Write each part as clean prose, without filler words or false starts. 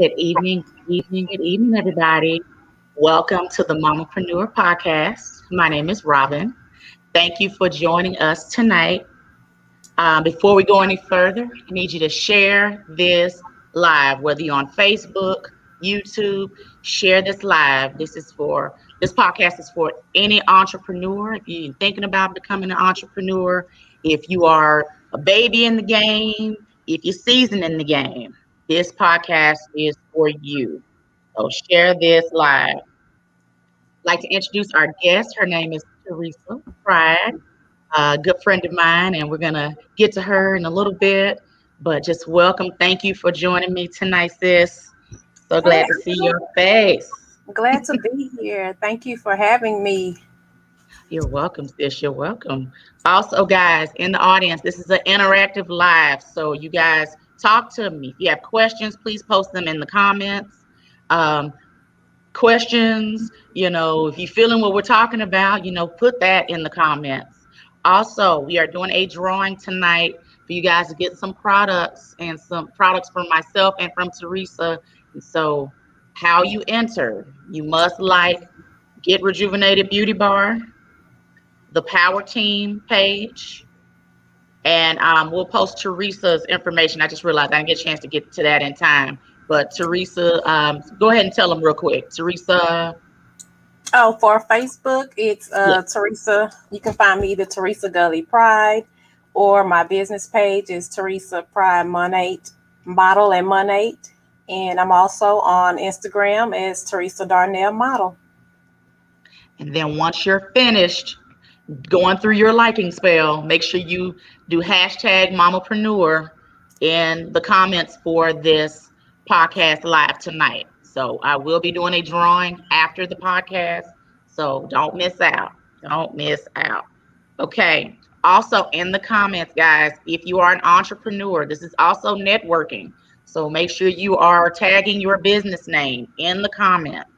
Good evening, everybody. Welcome to the Mamapreneur Podcast. My name is Robin. Thank you for joining us tonight. Before we go any further, I need you to share this live, whether you're on Facebook, YouTube, share this live. This podcast is for any entrepreneur. If you're thinking about becoming an entrepreneur, if you are a baby in the game, if you're seasoned in the game, this podcast is for you. So share this live. I'd like to introduce our guest. Her name is Teresa Pride, a good friend of mine, and we're gonna get to her in a little bit. But just welcome. Thank you for joining me tonight, sis. So glad to see your face. Glad to be here. Thank you for having me. You're welcome, sis. You're welcome. Also, guys, in the audience, this is an interactive live. So you guys talk to me. If you have questions, please post them in the comments. Questions, if you're feeling what we're talking about, put that in the comments. Also, we are doing a drawing tonight for you guys to get some products and some products from myself and from Teresa. And so how you enter, you must get Rejuvenated Beauty Bar, the Power Team page, and we'll post Teresa's information. I just realized I didn't get a chance to get to that in time. But Teresa, go ahead and tell them real quick. Teresa. Oh, for Facebook, it's Teresa. You can find me, the Teresa Gully Pride, or my business page is Teresa Pride Monate, Model and Monate. And I'm also on Instagram as Teresa Darnell Model. And then once you're finished going through your liking spell, make sure you do hashtag Mamapreneur in the comments for this podcast live tonight. So I will be doing a drawing after the podcast. So don't miss out. Don't miss out. Okay. Also in the comments, guys, if you are an entrepreneur, this is also networking. So make sure you are tagging your business name in the comments.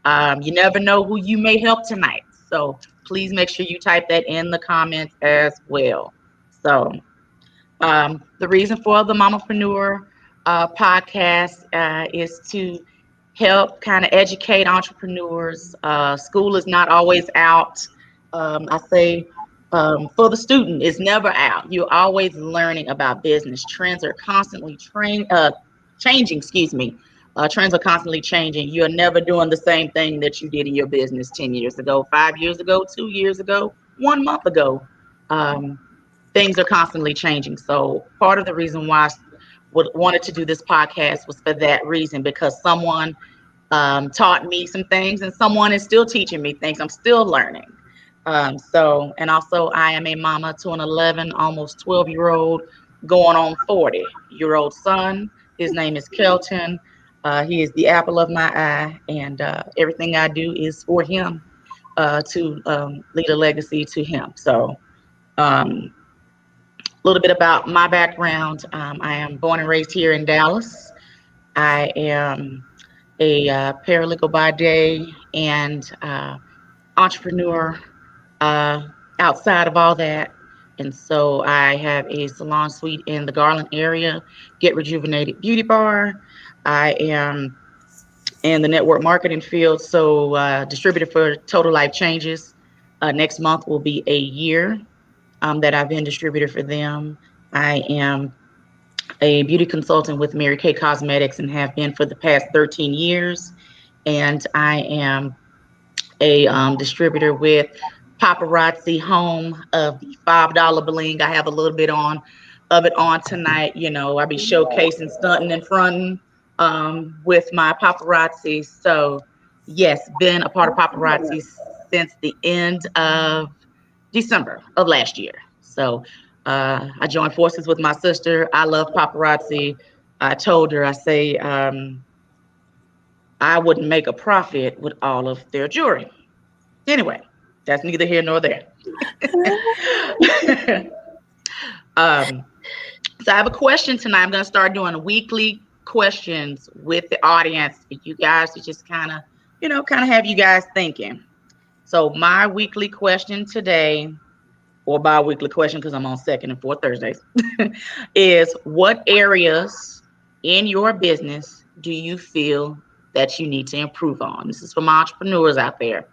You never know who you may help tonight. So please make sure you type that in the comments as well. So the reason for the Mamapreneur podcast is to help kind of educate entrepreneurs. School is not always out. I say for the student, it's never out. You're always learning about business. Trends are constantly changing. Trends are constantly changing. You're never doing the same thing that you did in your business 10 years ago, 5 years ago, 2 years ago, 1 month ago. Things are constantly changing. So part of the reason why wanted to do this podcast was for that reason, because someone taught me some things and someone is still teaching me things. I'm still learning. And also I am a mama to an 11, almost 12-year-old, going on 40-year-old son. His name is Kelton. He is the apple of my eye, and everything I do is for him, to lead a legacy to him. So a little bit about my background. I am born and raised here in Dallas. I am a paralegal by day and entrepreneur outside of all that. And so I have a salon suite in the Garland area, Get Rejuvenated Beauty Bar. I am in the network marketing field, so distributor for Total Life Changes. Next month will be a year that I've been distributor for them. I am a beauty consultant with Mary Kay Cosmetics and have been for the past 13 years. And I am a distributor with Paparazzi, home of the $5 bling. I have a little bit of it on tonight. I'll be showcasing, stunting, and fronting with my paparazzi. So yes, been a part of paparazzi since the end of December of last year. So I joined forces with my sister. I love paparazzi. I told her, I say, I wouldn't make a profit with all of their jewelry. Anyway, that's neither here nor there. So I have a question tonight. I'm going to start doing weekly questions with the audience. You guys to just kind of, have you guys thinking. So my weekly question today, or bi-weekly question because I'm on second and fourth Thursdays, is what areas in your business do you feel that you need to improve on? This is from entrepreneurs out there.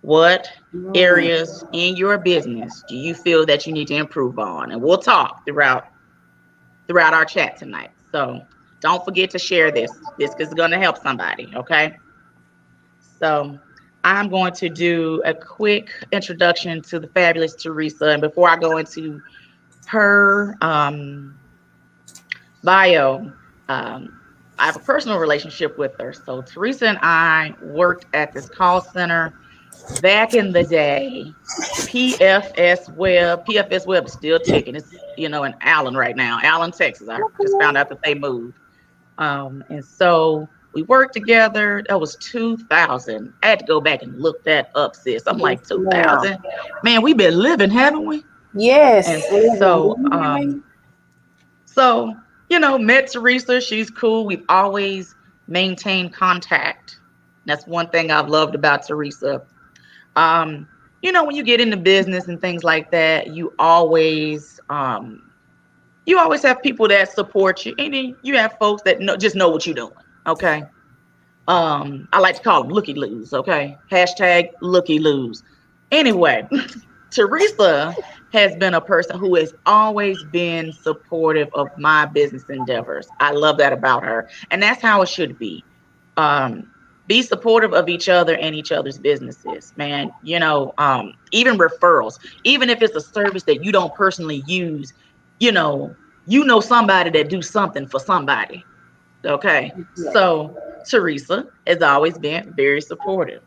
What areas in your business do you feel that you need to improve on? And we'll talk throughout our chat tonight. So don't forget to share this because it's going to help somebody, okay? So I'm going to do a quick introduction to the fabulous Teresa. And before I go into her bio, I have a personal relationship with her. So Teresa and I worked at this call center back in the day. PFS Web is still ticking. It's, in Allen right now, Allen, Texas. I just found out that they moved. And so we worked together. That was 2000. I had to go back and look that up, sis. I'm like, 2000. Man, we've been living, haven't we? Yes. And so, met Teresa. She's cool. We've always maintained contact. That's one thing I've loved about Teresa. When you get into business and things like that, you always have people that support you, and then you have folks that just know what you're doing. Okay. I like to call them looky-loos. Okay. Hashtag looky-loos. Anyway, Teresa has been a person who has always been supportive of my business endeavors. I love that about her. And that's how it should be. Be supportive of each other and each other's businesses, man. Even referrals, even if it's a service that you don't personally use, somebody that do something for somebody. Okay. So Teresa has always been very supportive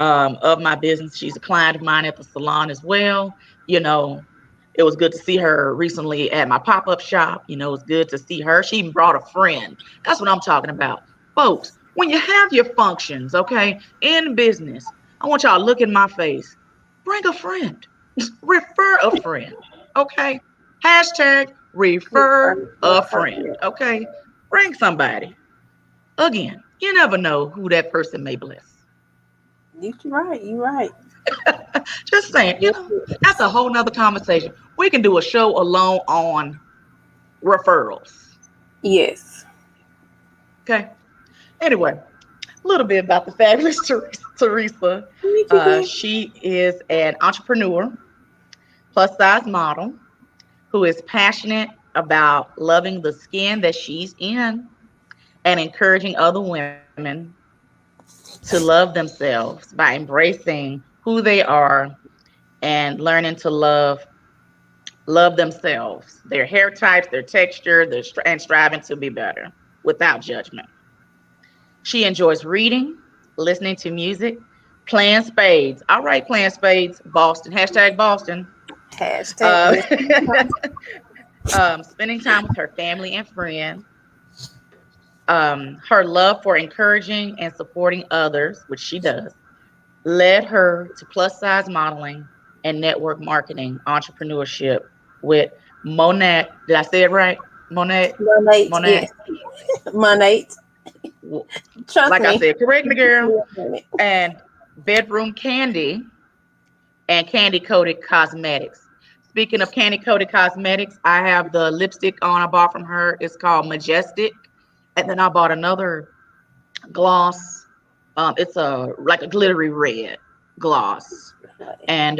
of my business. She's a client of mine at the salon as well. It was good to see her recently at my pop-up shop. It was good to see her. She even brought a friend. That's what I'm talking about. Folks, when you have your functions, okay, in business, I want y'all to look in my face. Bring a friend. Refer a friend. Okay. Hashtag refer a friend. Okay. Bring somebody. Again, you never know who that person may bless. You're right. Just saying, that's a whole nother conversation. We can do a show alone on referrals. Yes. Okay. Anyway, a little bit about the fabulous Teresa. She is an entrepreneur, plus size model, who is passionate about loving the skin that she's in and encouraging other women to love themselves by embracing who they are and learning to love themselves, their hair types, their texture, and striving to be better without judgment. She enjoys reading, listening to music, playing spades. All right, playing spades, Boston. Hashtag Boston. Spending time with her family and friends. Her love for encouraging and supporting others, which she does, led her to plus size modeling and network marketing entrepreneurship with Monat. Did I say it right? Monat. Yes. Monat. Trust me. I said, correct me, girl. And Bedroom Candy and Candy Coated Cosmetics. Speaking of Candy Coated Cosmetics, I have the lipstick on I bought from her. It's called Majestic. And then I bought another gloss. It's like a glittery red gloss. And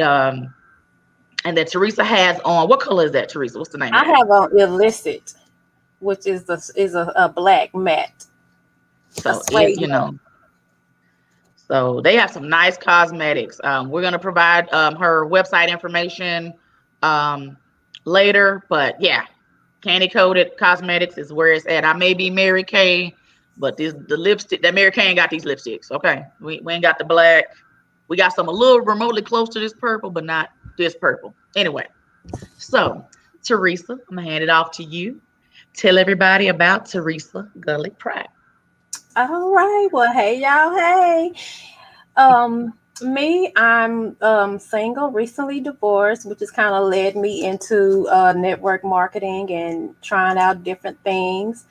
then Teresa has on, what color is that, Teresa? What's the name? I have on Illicit, which is a black matte. So so they have some nice cosmetics. We're gonna provide her website information later, but yeah, Candy Coated Cosmetics is where it's at. I may be Mary Kay, but the lipstick that Mary Kay ain't got these lipsticks. Okay, we ain't got the black. We got some a little remotely close to this purple, but not this purple. Anyway, so Teresa, I'm gonna hand it off to you. Tell everybody about Teresa Gully Pride. All right. Well, hey y'all. Hey. Me, I'm single, recently divorced, which has kind of led me into network marketing and trying out different things.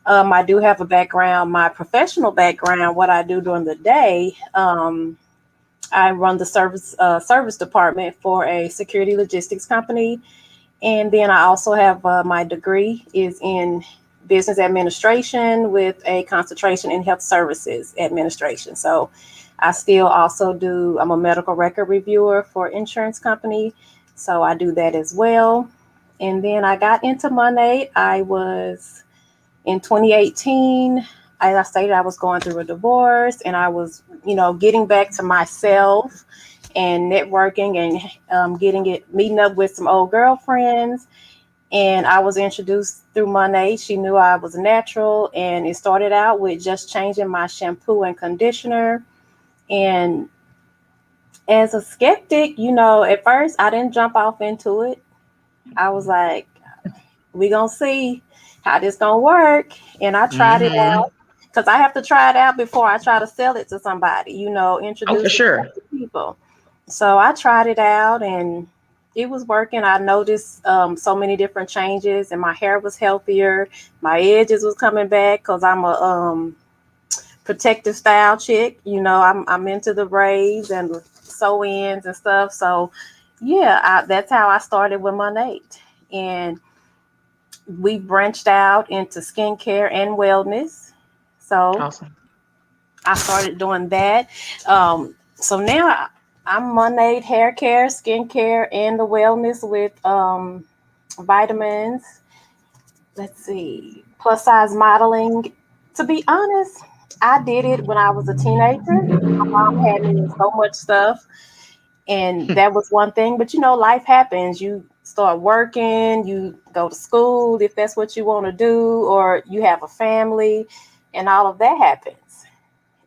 I do have a background, my professional background, what I do during the day. I run the service department for a security logistics company, and then I also have my degree is in business administration with a concentration in health services administration. So I still also do, I'm a medical record reviewer for insurance company. So I do that as well. And then I got into Monday. I was in 2018. As I stated, I was going through a divorce and I was, getting back to myself and networking and meeting up with some old girlfriends. And I was introduced through Monday. She knew I was natural, and it started out with just changing my shampoo and conditioner. And as a skeptic, at first I didn't jump off into it. I was like, we gonna see how this gonna work. And I tried it Mm-hmm. out because I have to try it out before I try to sell it to somebody, Oh, for introduce it sure. to people. So I tried it out and it was working. I noticed so many different changes, and my hair was healthier. My edges was coming back because I'm a protective style chick. I'm into the braids and sew ins and stuff. So yeah, that's how I started with Monat. And we branched out into skincare and wellness. So Awesome. I started doing that. So now I'm Monat hair care, skincare, and the wellness with vitamins. Let's see, plus size modeling. To be honest, I did it when I was a teenager. My mom had me in so much stuff, and that was one thing. But life happens. You start working, you go to school if that's what you want to do, or you have a family, and all of that happens.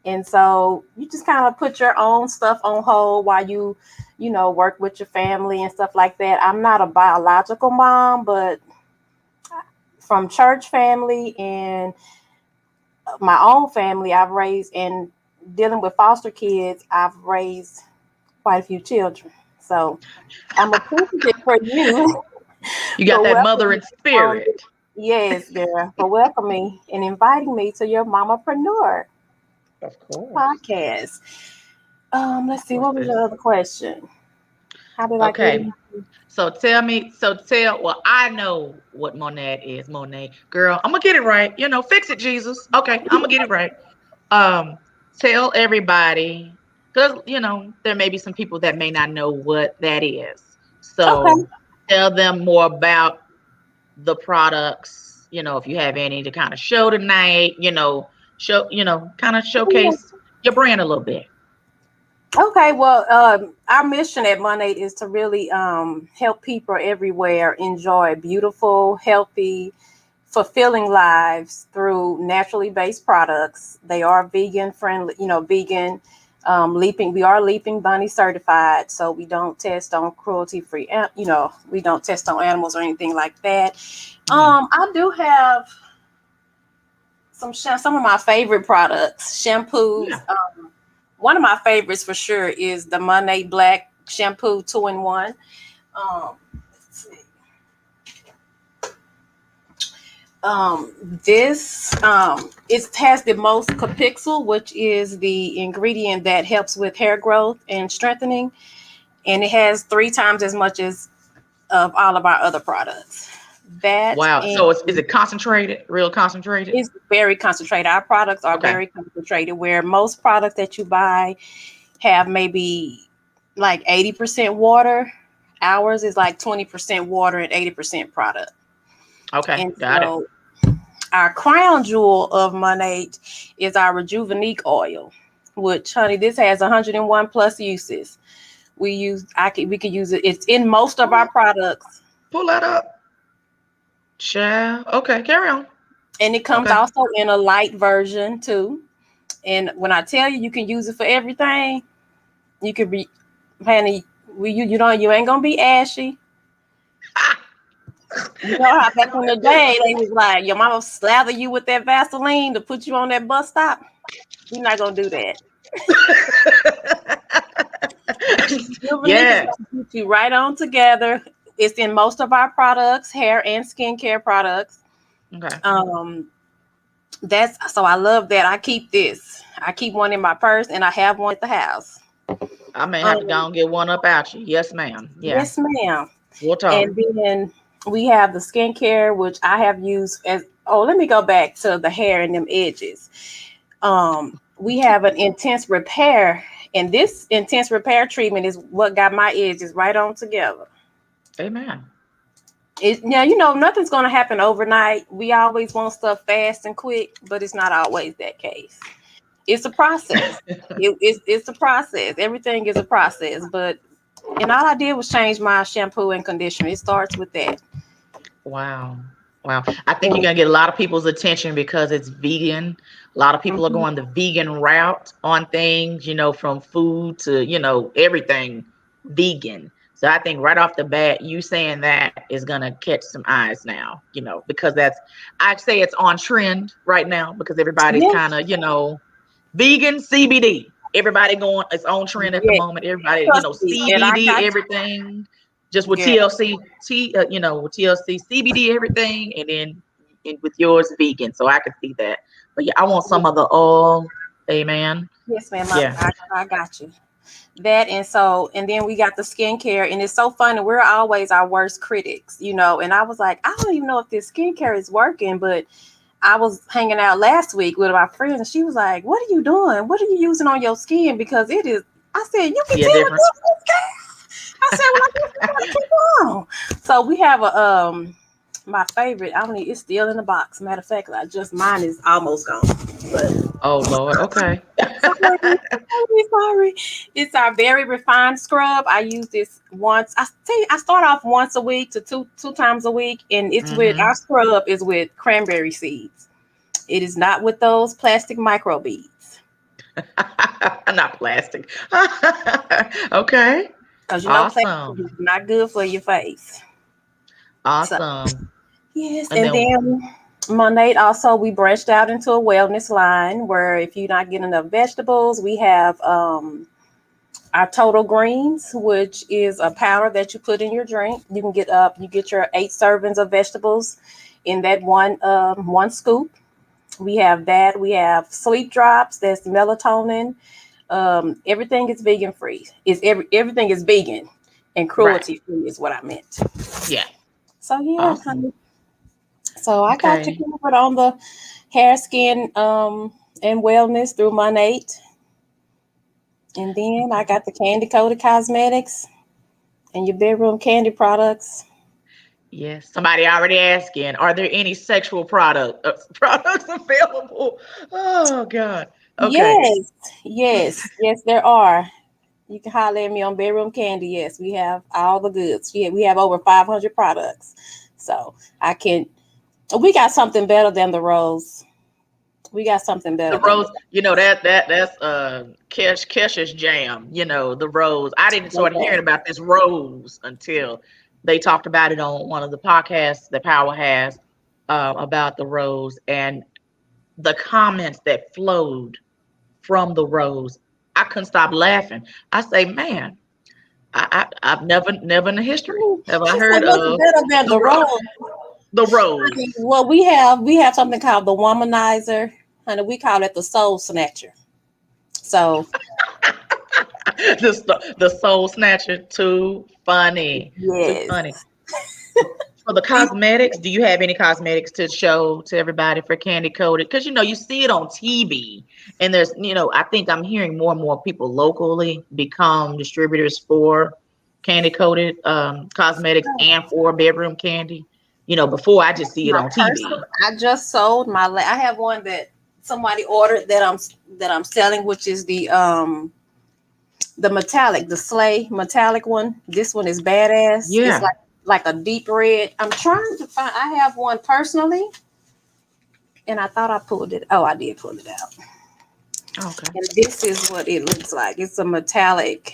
And so you just kind of put your own stuff on hold while you work with your family and stuff like that. I'm not a biological mom, but from church family and my own family, I've raised, and dealing with foster kids, I've raised quite a few children. So I'm appreciative for you You got for that welcoming mothering me on spirit. this. Yes, girl, for welcoming me and inviting me to your Mamapreneur Of course. podcast. Let's Of see, course, what was sis. your other question? How did I get Okay. in? Well, I know what Monet is. Monet, girl, I'm gonna get it right. Fix it, Jesus. Okay, I'm gonna get it right. Um, Tell everybody, because there may be some people that may not know what that is. Okay. So tell them more about the products. If you have any to kind of show tonight. Kind of showcase your brand a little bit. Okay, well, our mission at Monat is to really help people everywhere enjoy beautiful, healthy, fulfilling lives through naturally based products. They are vegan friendly, vegan, leaping. We are Leaping Bunny certified, so we don't test on cruelty free. We don't test on animals or anything like that. Mhm. I do have some of my favorite products, shampoos. Yeah. One of my favorites for sure is the Monat Black Shampoo 2-in-1. Let's see. This it has the most capixul, which is the ingredient that helps with hair growth and strengthening, and it has 3 times as much as of all of our other products. That Wow. and So is it concentrated? Real concentrated? is very concentrated. Our products are Okay. very concentrated, where most products that you buy have maybe like 80% water. Ours is like 20% water and 80% product. Okay. And Got it. so our crown jewel of Monat is our Rejuvenate oil, which, honey, this has 101 plus uses. We could use it. It's in most of our products, Pull that up. Child. Okay. Carry on. and it comes Okay. also in a light version too. And when I tell you, you can use it for everything. You could be, honey, you ain't gonna be ashy. You know how back in the day they was like, your mama slather you with that Vaseline to put you on that bus stop? We're not gonna do that. Rejuvenate is Yeah. gonna put you right on together. It's in most of our products, hair and skincare products. Okay. That's so I love that. I keep this. I keep one in my purse and I have one at the house. I may have to go Um, and get one up out you. Yes, ma'am. Yeah. yes, ma'am. We'll talk. And then we have the skincare, which I have used as let me go back to the hair and them edges. We have an intense repair, and this intense repair treatment is what got my edges right on together. Amen. Now you know nothing's gonna happen overnight. We always want stuff fast and quick, but it's not always that case. It's a process. It's a process. Everything is a process, but and all I did was change my shampoo and conditioner. It starts with that. Wow. Wow. I think you're And, going to get a lot of people's attention because it's vegan. A lot of people are mhm. going the vegan route on things, from food to, everything vegan. So I think right off the bat, you saying that is going to catch some eyes now, because I'd say it's on trend right now because everybody's Yeah, kind of, vegan CBD. Everybody going, it's on trend at the yeah, moment. Everybody, trust me. And I CBD, got everything just with you, girl. TLC, with TLC, CBD, everything, and then with yours vegan. So I can see that. But yeah, I want some of the oil. Amen. Yes, ma'am. Yeah. I got you. That and then we got the skincare, and it's so funny. We're always our worst critics, And I was like, I don't even know if this skincare is working, but I was hanging out last week with my friend, and she was like, "What are you doing? What are you using on your skin? Because it is." I said, "You can See a tell difference. this." I said, "Well, I guess we gotta keep on." So we have my favorite. I don't. It's still in the box. Matter of fact, mine is almost gone. But Oh Lord. Okay. sorry. It's our very refined scrub. I use this once. I tell you, I start off once a week to two times a week, and it's with Mm-hmm. our scrub is with cranberry seeds. It is not with those plastic micro beads. Not plastic. Okay. Because plastic Awesome. is not good for your face. So Awesome. yes, And and then then Monate also we branched out into a wellness line where if you're not getting enough vegetables, we have our total greens, which is a powder that you put in your drink. You get your 8 servings of vegetables in that one scoop. We have that. We have sleep drops. That's melatonin. Everything is vegan free. Everything is vegan and right. cruelty free is what I meant. Yeah. So yeah, Awesome. honey. So I got you Okay. covered on the hair, skin, and wellness through Monate. And then I Okay. got the candy coated cosmetics and your bedroom candy products. Yes. Somebody already asking, are there any sexual products available? Oh God. Okay. Yes, yes, there are. You can holler at me on bedroom candy. Yes, we have all the goods. Yeah, we have over 500 products. So I can. We got something better than the rose. We got something better The than rose, that's Kesha's jam, the rose. I didn't start hearing the. about this rose until they talked about it on one of the podcasts that Power has about the rose and the comments that flowed from the rose. I couldn't stop laughing. I say, man, I've never in the history have I She said, heard "What's of better than the the rose?" the Honey, rose. well, we have something called the womanizer, honey. We call it the soul snatcher. So The soul snatcher, too funny. Too yes, funny. For the cosmetics, do you have any cosmetics to show to everybody for candy coated? Because you see it on TV, and there's, I think I'm hearing more and more people locally become distributors for candy coated cosmetics and for bedroom candy. Before I just see it my on personal. TV. I just sold my. I have one that somebody ordered that I'm selling, which is the metallic, the Slay metallic one. This one is badass. It's Yeah. like a deep red. I'm trying to find. I have one personally, and I thought I pulled it. Oh, I did pull it out. Okay. And this is what it looks like. It's a metallic.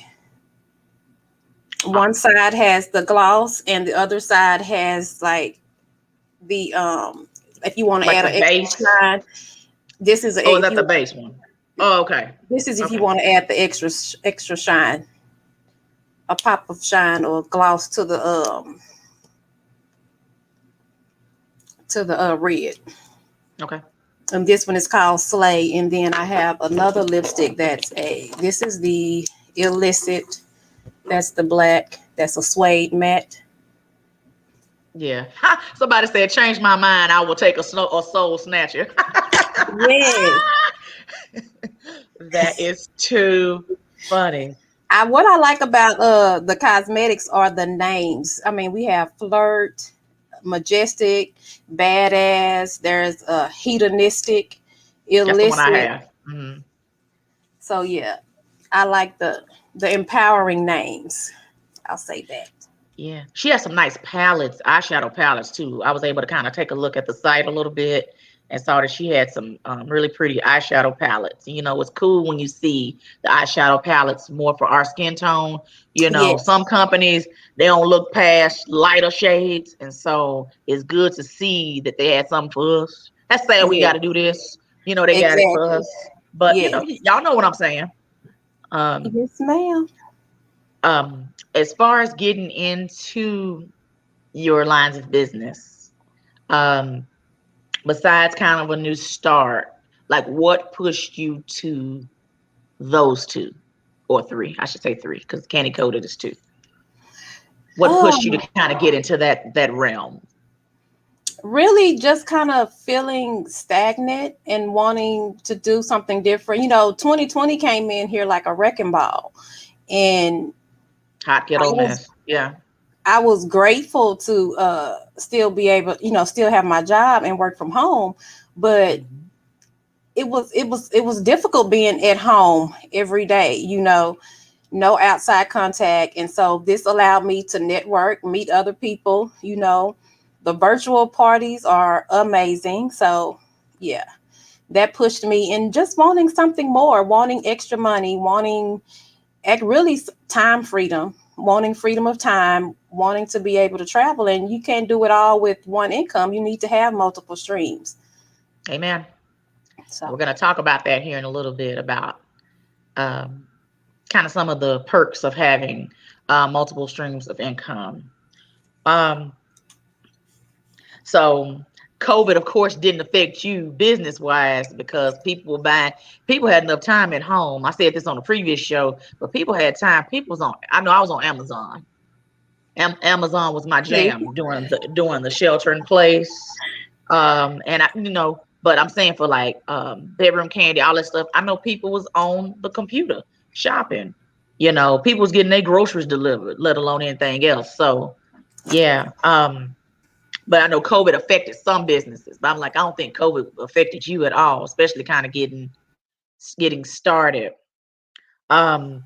One side has the gloss, and the other side has like the if you want to Like add the an extra base. shine. This is Oh, is if that the you. base one? Oh, okay. This is if you Okay. want to add the extra shine, a pop of shine or gloss to the red. Okay. And this one is called Slay. And then I have another lipstick this is the Illicit. That's the black. That's a suede matte. Yeah. Ha! Somebody said, change my mind. I will take a soul snatcher. Yes. That is too funny. What I like about the cosmetics are the names. I mean, we have Flirt, Majestic, Badass. There's Hedonistic, That's the one I Illicit. have. Hmm. So yeah, I like the empowering names. I'll say that. Yeah. She has some nice palettes, eyeshadow palettes too. I was able to kind of take a look at the site a little bit and saw that she had some really pretty eyeshadow palettes. You know, it's cool when you see the eyeshadow palettes more for our skin tone. You know, Yes, some companies, they don't look past lighter shades. And so it's good to see that they had something for us. That's sad we got yes, to do this. You know, they got it for exactly. us. But, you Yes, know, y'all know what I'm saying. Um, yes, ma'am. as far as getting into your lines of business, um, besides kind of a new start, like what pushed you to those two or three? I should say three because Candy Coated is two. What pushed you to Um, kind of get into that realm? Really, just kind of feeling stagnant and wanting to do something different. 2020 came in here like a wrecking ball, and Hot I ghetto was mess. Yeah. I was grateful to still be able, still have my job and work from home, but Mhm. it was difficult being at home every day, no outside contact. And so this allowed me to network, meet other people. The virtual parties are amazing. So yeah, that pushed me in just wanting something more, wanting extra money, wanting really time freedom, wanting freedom of time, wanting to be able to travel. And you can't do it all with one income. You need to have multiple streams. Amen. We're So going to talk about that here in a little bit about um, kind of some of the perks of having multiple streams of income. Um, So COVID, of course, didn't affect you business wise because people had enough time at home. I said this on a previous show, but people had time. I know I was on Amazon. Amazon was my see, jam during the shelter in place. But I'm saying for like bedroom candy, all that stuff, I know people was on the computer shopping. People was getting their groceries delivered, let alone anything else. So yeah. But I know COVID affected some businesses. But I'm like, I don't think COVID affected you at all, especially kind of getting started. Um,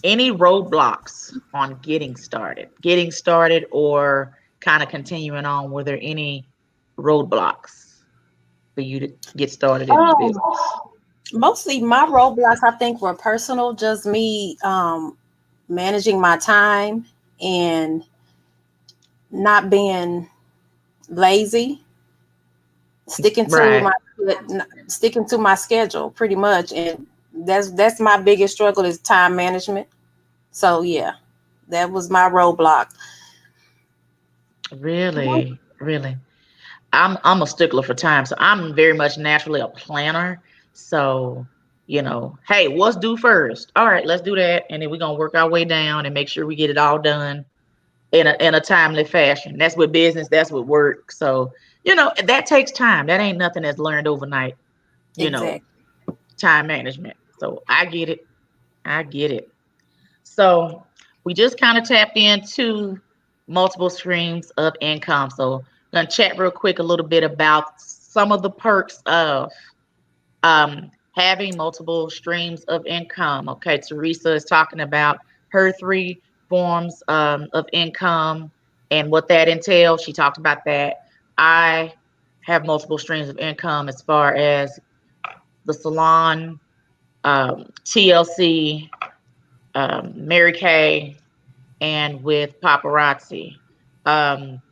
any roadblocks on getting started, or kind of continuing on? Were there any roadblocks for you to get started in the um, business? mostly my roadblocks, I think, were personal, just me managing my time and not being lazy, sticking to Right. my sticking to my schedule pretty much. And that's my biggest struggle is time management. So yeah, that was my roadblock. Really, really. I'm a stickler for time, so I'm very much naturally a planner. So, hey, what's due first? All right, let's do that, and then we're gonna work our way down and make sure we get it all done in a timely fashion. That's with business, that's with work. So, that takes time. That ain't nothing that's learned overnight. You know, Exactly. time management. So I get it. I get it. So we just kind of tapped into multiple streams of income. So I'm gonna chat real quick a little bit about some of the perks of having multiple streams of income. Okay, Teresa is talking about her three forms of income and what that entails. She talked about that. I have multiple streams of income as far as the salon, TLC, Mary Kay. and with paparazzi. Um,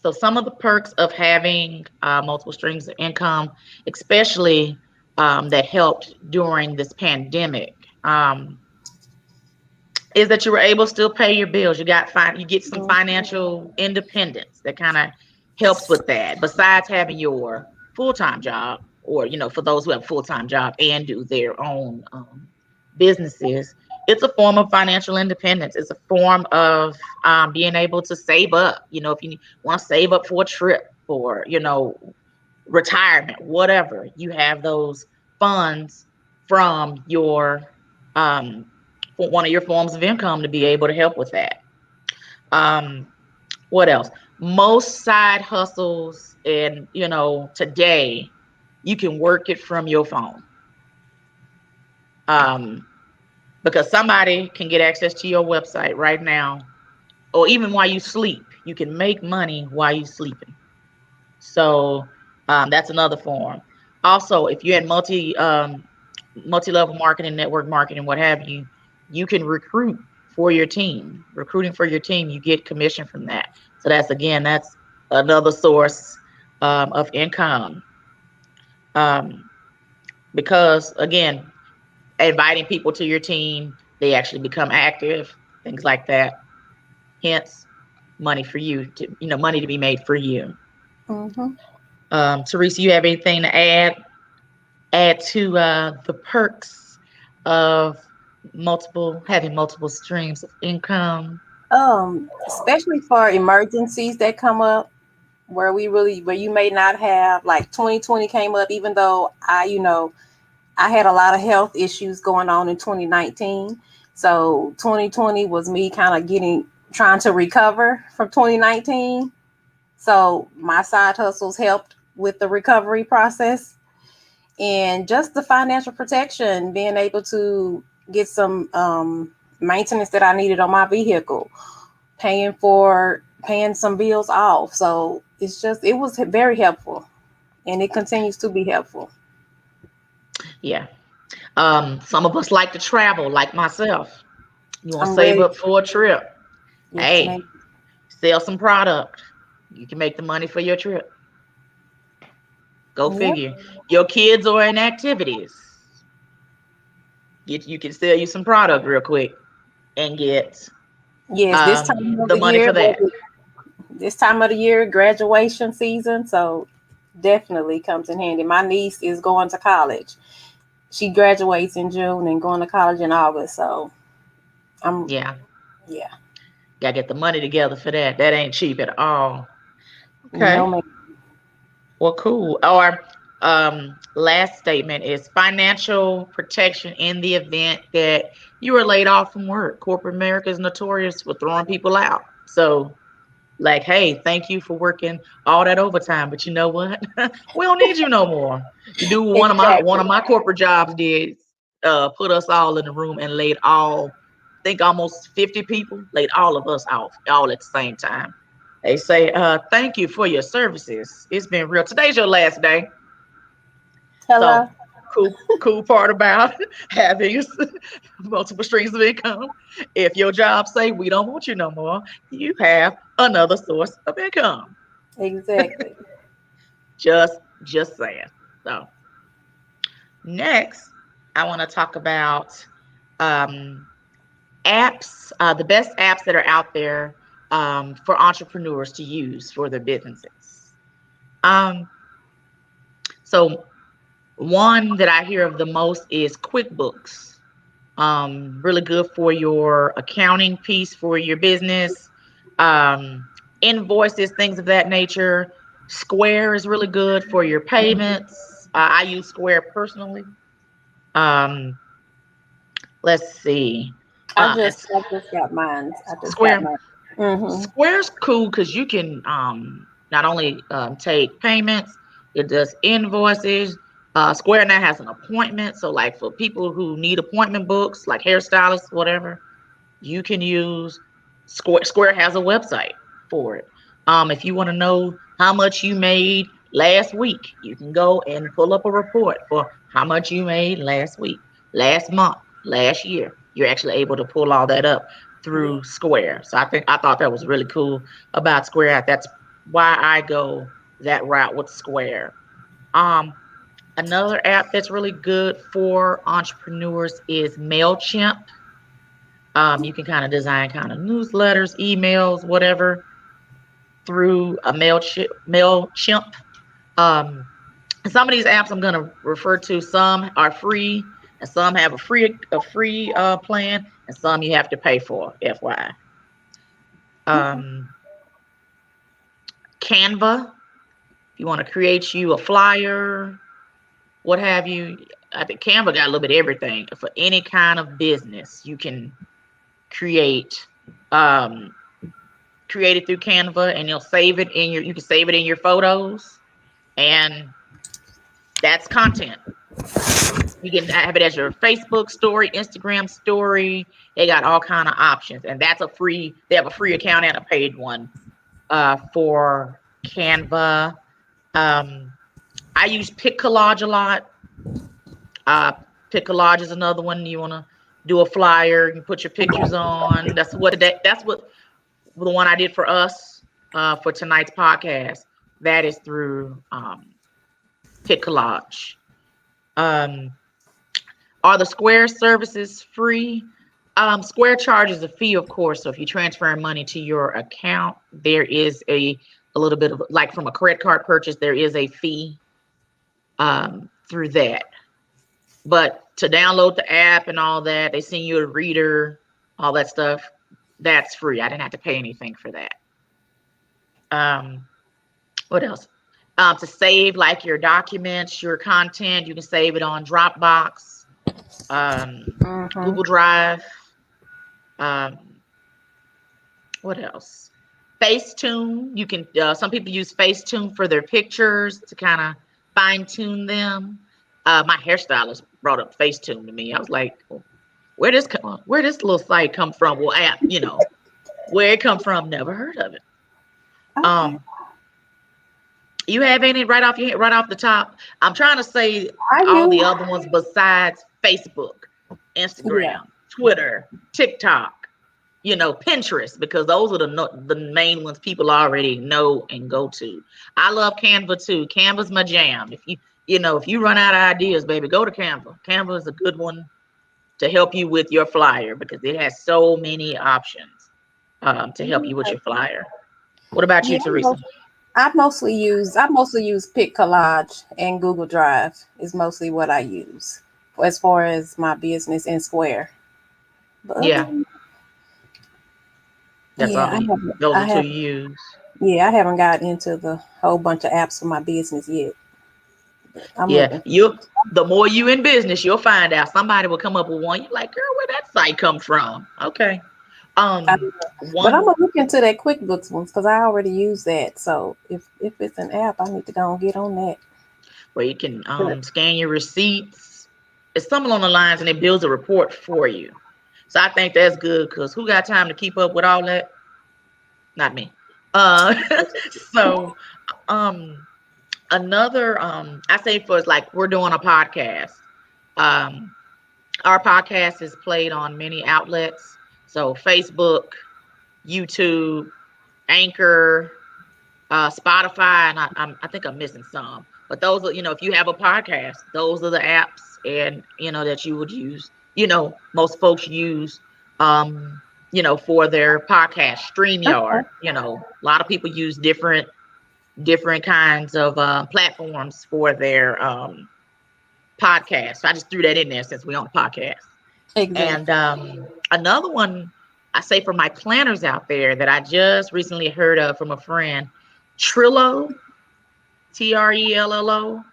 so some of the perks of having multiple streams of income, especially that helped during this pandemic, is that you were able to still pay your bills. You get some financial independence that kind of helps with that. Besides having your full-time job, or for those who have a full-time job and do their own businesses, it's a form of financial independence. It's a form of being able to save up. If you want to save up for a trip, or retirement, whatever, you have those funds from your one of your forms of income to be able to help with that. What else? Most side hustles, and today you can work it from your phone. Because somebody can get access to your website right now, or even while you sleep. You can make money while you're sleeping. So that's another form. Also, if you're in multi-level marketing, network marketing, what have you, you can recruit for your team. Recruiting for your team, you get commission from that. So that's another source of income. Because again, inviting people to your team, they actually become active, things like that. Hence, money for you money to be made for you. Teresa, you have anything to add to the perks of having multiple streams of income? Especially for emergencies that come up where you may not have, like 2020 came up, even though I had a lot of health issues going on in 2019. So 2020 was me kind of trying to recover from 2019. So my side hustles helped with the recovery process, and just the financial protection, being able to get some maintenance that I needed on my vehicle, paying some bills off. So it was very helpful, and it continues to be helpful. Yeah. Some of us like to travel, like myself. You want to save up for a trip. Yes, hey, ma'am. Sell some product. You can make the money for your trip. Go figure. Your kids are in activities. You can sell you some product real quick and get this time of the money for that. This time of the year, graduation season, so definitely comes in handy. My niece is going to college. She graduates in June and going to college in August. So gotta get the money together for that. That ain't cheap at all. Okay. No, well, cool. Our last statement is financial protection in the event that you are laid off from work. Corporate America is notorious for throwing people out. So, like, hey, thank you for working all that overtime, but you know what? We don't need you no more. You do one of my corporate jobs did put us all in the room and think almost 50 people, laid all of us out all at the same time. They say, thank you for your services. It's been real. Today's your last day. Hello. So cool part about having multiple streams of income. If your job say we don't want you no more, you have another source of income. Exactly. just saying. So next, I want to talk about apps, the best apps that are out there for entrepreneurs to use for their businesses. So one that I hear of the most is QuickBooks. Really good for your accounting piece for your business, invoices, things of that nature. Square is really good for your payments. I use Square personally. Let's see. I just got mine. Square. Mm-hmm. Square's cool because you can not only take payments, it does invoices. Square now has an appointment. So like for people who need appointment books, like hairstylists, whatever, you can use Square. Square has a website for it. If you want to know how much you made last week, you can go and pull up a report for how much you made last week, last month, last year. You're actually able to pull all that up. through Square. So I thought that was really cool about Square. That's why I go that route with Square. Um, Another app that's really good for entrepreneurs is Mailchimp. You can kind of design kind of newsletters, emails, whatever through a Mailchimp. Um, some of these apps I'm going to refer to, some are free, and some have a free plan, and some you have to pay for. FYI. Um, Canva, if you want to create you a flyer, what have you. I think Canva got a little bit of everything for any kind of business. You can create um, create it through Canva, and you'll save it in your. You can save it in your photos, and that's content. You can have it as your Facebook story, Instagram story. They got all kind of options, and that's a free. They have a free account and a paid one for Canva. I use Pick Collage a lot. Pick Collage is another one. You want to do a flyer, you put your pictures on. That's what the one I did for us for tonight's podcast. That is through Pick Collage. Are the Square services free? Square charges a fee, of course. So if you transfer money to your account, there is a little bit of, like from a credit card purchase, there is a fee through that. But to download the app and all that, they send you a reader, all that stuff. That's free. I didn't have to pay anything for that. What else? To save like your documents, your content, you can save it on Dropbox, Google Drive. What else? Facetune. You can. Some people use Facetune for their pictures to kind of fine tune them. My hairstylist brought up Facetune to me. I was like, where this little site come from? Well, app, where it come from? Never heard of it. Okay. You have any right off the top? I'm trying to say all the other ones besides Facebook, Instagram, Twitter, TikTok, Pinterest, because those are the main ones people already know and go to. I love Canva too. Canva's my jam. If you run out of ideas, baby, go to Canva. Canva is a good one to help you with your flyer because it has so many options to help you with your flyer. What about you, Teresa? I mostly use Pick Collage and Google Drive is mostly what I use as far as my business in Square. But that's all. Those are two you use. Yeah, I haven't got into the whole bunch of apps for my business yet. The more you in business, you'll find out somebody will come up with one. You're like, girl, where that site come from? Okay. But I'm gonna look into that QuickBooks ones because I already use that. So if it's an app, I need to go and get on that. Where you can scan your receipts. It's something along the lines, and it builds a report for you. So I think that's good because who got time to keep up with all that? Not me. So another I say for like we're doing a podcast. Our podcast is played on many outlets. So Facebook, YouTube, Anchor, Spotify, and I think I'm missing some. But those are, if you have a podcast, those are the apps and that you would use. Most folks use for their podcast, StreamYard. Okay. A lot of people use different kinds of platforms for their podcast. So I just threw that in there since we're on the podcast. Exactly. And another one I say for my planners out there that I just recently heard of from a friend, Trello, Trello.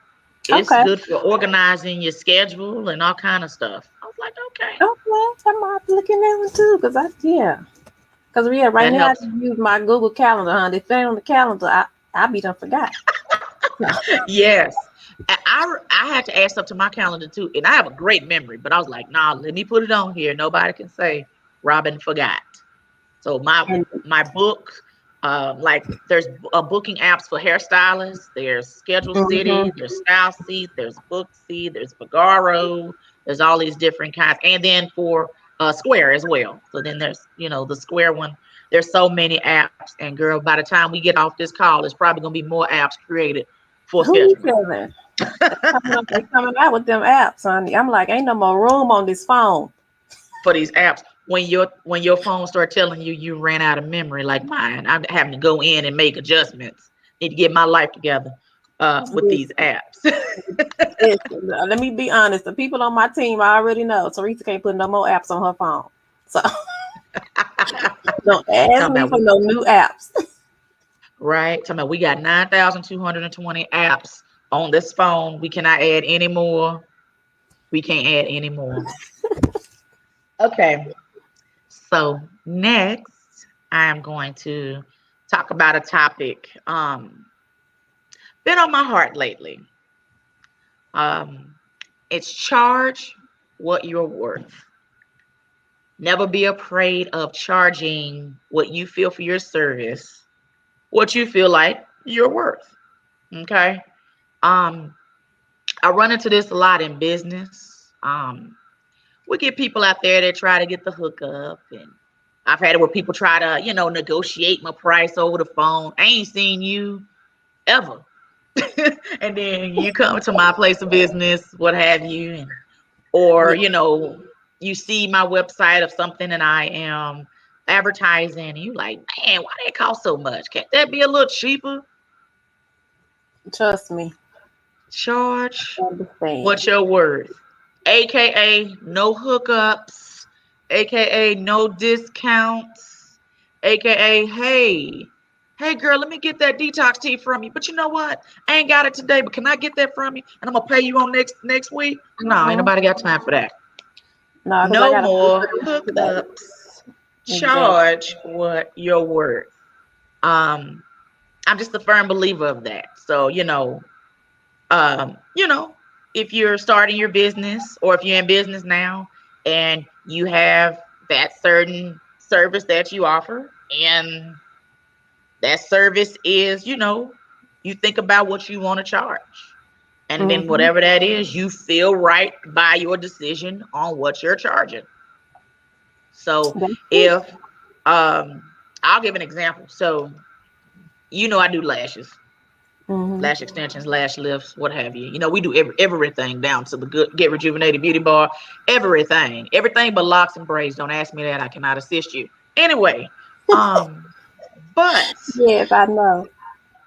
It's good for organizing your schedule and all kind of stuff. I was like, okay. I'm not looking at one too because right now I use my Google Calendar. If it ain't on the calendar, I'll be done forgot. Yes. I had to add stuff to my calendar too, and I have a great memory, but I was like, nah, let me put it on here. Nobody can say Robin forgot. So my book, like there's booking apps for hairstylists. There's Schedule City, there's Style Seat, there's Bookseat, there's Vagaro. There's all these different kinds, and then for Square as well. So then there's, the Square one. There's so many apps, and girl, by the time we get off this call, there's probably gonna be more apps created for Who you scheduling. telling? They coming out with them apps, honey. I'm like, ain't no more room on this phone. For these apps, when your phone start telling you ran out of memory, like mine, I'm having to go in and make adjustments. Need to get my life together with these apps. Let me be honest. The people on my team, I already know Teresa can't put no more apps on her phone. So don't ask me for no new apps. Right. Talking about we got 9,220 apps on this phone. We cannot add any more. We can't add any more. Okay. So next, I am going to talk about a topic been on my heart lately. It's charge what you're worth. Never be afraid of charging what you feel for your service, what you feel like you're worth. Okay. I run into this a lot in business. We get people out there that try to get the hookup, and I've had it where people try to, negotiate my price over the phone. I ain't seen you ever. And then you come to my place of business, what have you, or you see my website of something and I am advertising, and you like, man, why they cost so much? Can't that be a little cheaper? Trust me. Charge what you're worth. AKA no hookups, AKA no discounts, AKA hey girl, let me get that detox tea from you. But you know what? I ain't got it today, but can I get that from you? And I'm gonna pay you on next week. No, ain't nobody got time for that. No more hookups. Charge what you're worth. I'm just a firm believer of that. So, if you're starting your business, or if you're in business now and you have that certain service that you offer, and that service is, you think about what you want to charge. And then whatever that is, you feel right by your decision on what you're charging. So if I'll give an example. So I do lashes, lash extensions, lash lifts, what have you. We do everything down to the Get Rejuvenated Beauty Bar, everything but locks and braids. Don't ask me that. I cannot assist you. Anyway, but yes, I know.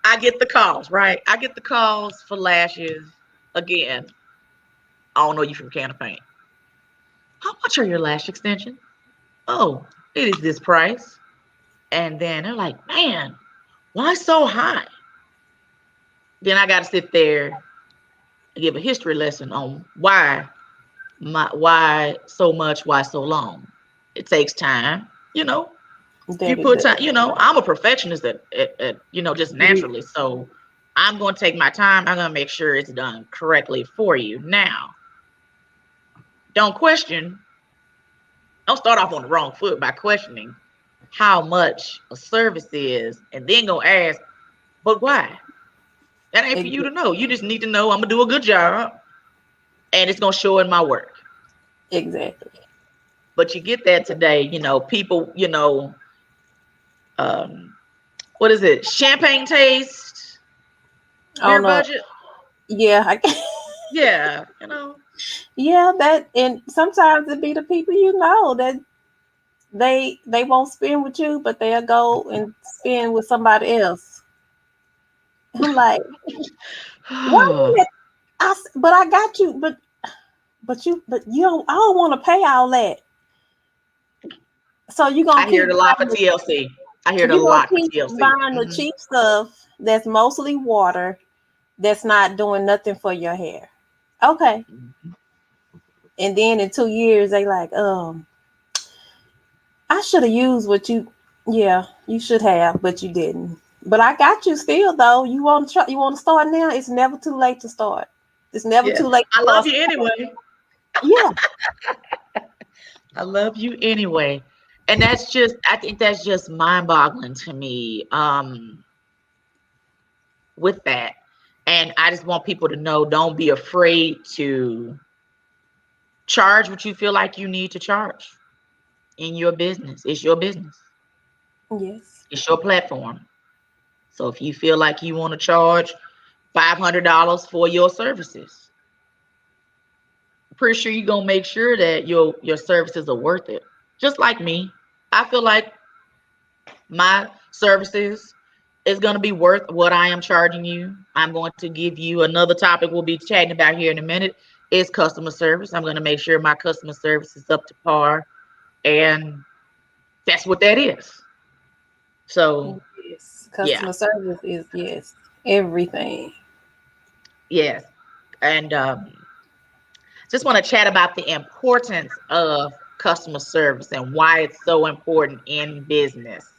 I get the calls, right? I get the calls for lashes. Again, I don't know you from a can of paint. How much are your lash extensions? Oh, it is this price. And then they're like, man, why so high? Then I got to sit there and give a history lesson on why so much, why so long. It takes time, you put time, I'm a perfectionist at just naturally. So I'm going to take my time. I'm going to make sure it's done correctly for you. Now, don't start off on the wrong foot by questioning how much a service is, and then go ask, but why? That ain't for you to know. You just need to know I'm going to do a good job, and it's going to show in my work. Exactly. But you get that today, people, what is it? Champagne taste? Beer budget? Yeah. Yeah, Yeah, that, and sometimes it be the people that they won't spend with you, but they'll go and spend with somebody else. I'm like, why? But I got you, but you don't. I don't want to pay all that. So you gonna I hear it a lot for TLC. I hear it a lot for TLC. Buying the cheap stuff that's mostly water, that's not doing nothing for your hair. Okay. And then in 2 years, they like, I should have used what you. Yeah, you should have, but you didn't. But I got you still, though. You want to try? You want to start now? It's never too late to start. It's never too late. I love you anyway. Yeah. I love you anyway. And I think that's just mind-boggling to me with that. And I just want people to know, don't be afraid to charge what you feel like you need to charge. in your business. It's your business. Yes. It's your platform. So if you feel like you want to charge $500 for your services, I'm pretty sure you're gonna make sure that your services are worth it. Just like me, I feel like my services is going to be worth what I am charging you. I'm going to give you another topic we'll be chatting about here in a minute is customer service. I'm going to make sure my customer service is up to par, and that's what that is. So, Yes. yeah, Customer service is yes everything. yes. And just want to chat about the importance of customer service and why it's so important in business.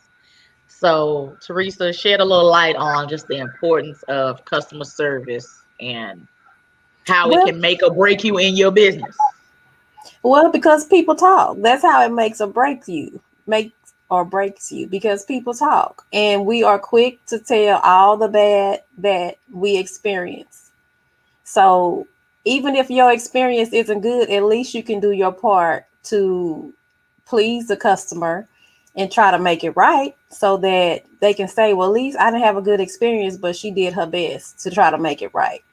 So, Teresa, shed a little light on just the importance of customer service and how it Well, can make or break you in your business. well, because people talk. That's how it makes or breaks you. Makes or breaks you because people talk, and we are quick to tell all the bad that we experience. So even if your experience isn't good, at least you can do your part to please the customer and try to make it right so that they can say, well, at least I didn't have a good experience, but she did her best to try to make it right.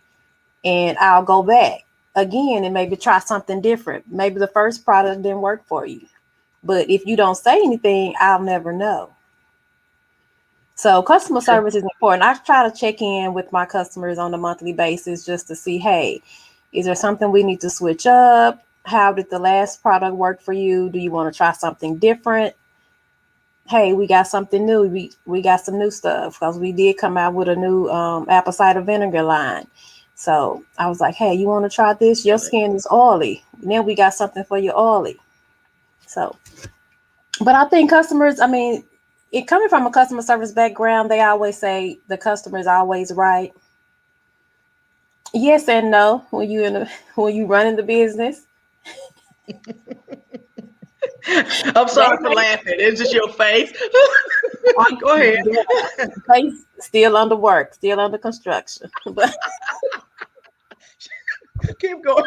And I'll go back again and maybe try something different. Maybe the first product didn't work for you. But if you don't say anything, I'll never know. So customer True. service is important. I try to check in with my customers on a monthly basis just to see, hey, is there something we need to switch up? How did the last product work for you? Do you want to try something different? Hey, we got something new. We got some new stuff because we did come out with a new apple cider vinegar line. So I was like, hey, you want to try this? Your skin is oily. Now we got something for your oily. So, but I think customers, I mean, it coming from a customer service background, they always say the customer is always right. Yes and no when you when you running the business. I'm They sorry for say, laughing. It's just your face. Go ahead. yeah, place still under work, still under construction. Keep going.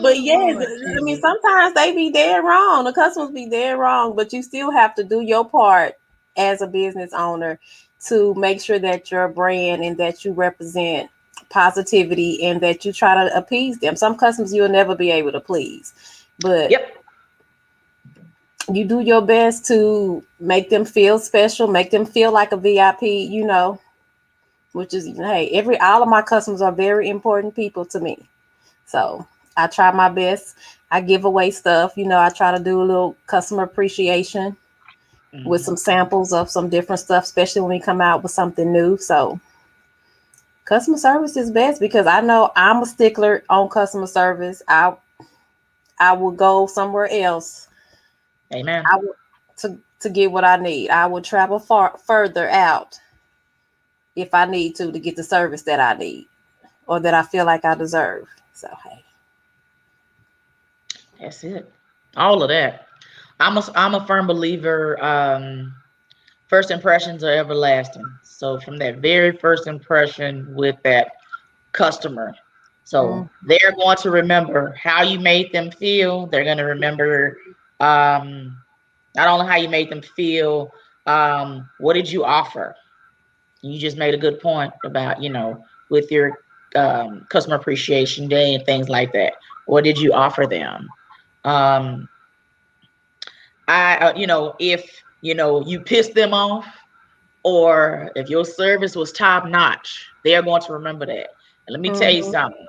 But yes, Oh, I mean, Jesus. sometimes they be dead wrong. The customers be dead wrong, but you still have to do your part as a business owner to make sure that your brand and that you represent positivity and that you try to appease them. Some customers you'll never be able to please, but Yep. you do your best to make them feel special, make them feel like a VIP, which is, hey, all of my customers are very important people to me. So I try my best. I give away stuff. I try to do a little customer appreciation with Mhm. some samples of some different stuff, especially when we come out with something new. So customer service is best because I know I'm a stickler on customer service. I will go somewhere else. Amen. I will to get what I need. I will travel further out if I need to get the service that I need or that I feel like I deserve. So hey. That's it. All of that. I'm a firm believer. First impressions are everlasting. So from that very first impression with that customer, so Mm, they're going to remember how you made them feel. They're going to remember not only how you made them feel, what did you offer? You just made a good point about, with your customer appreciation day and things like that. What did you offer them? Um, if you pissed them off, or if your service was top notch, they are going to remember that. And let me tell you mhm. something.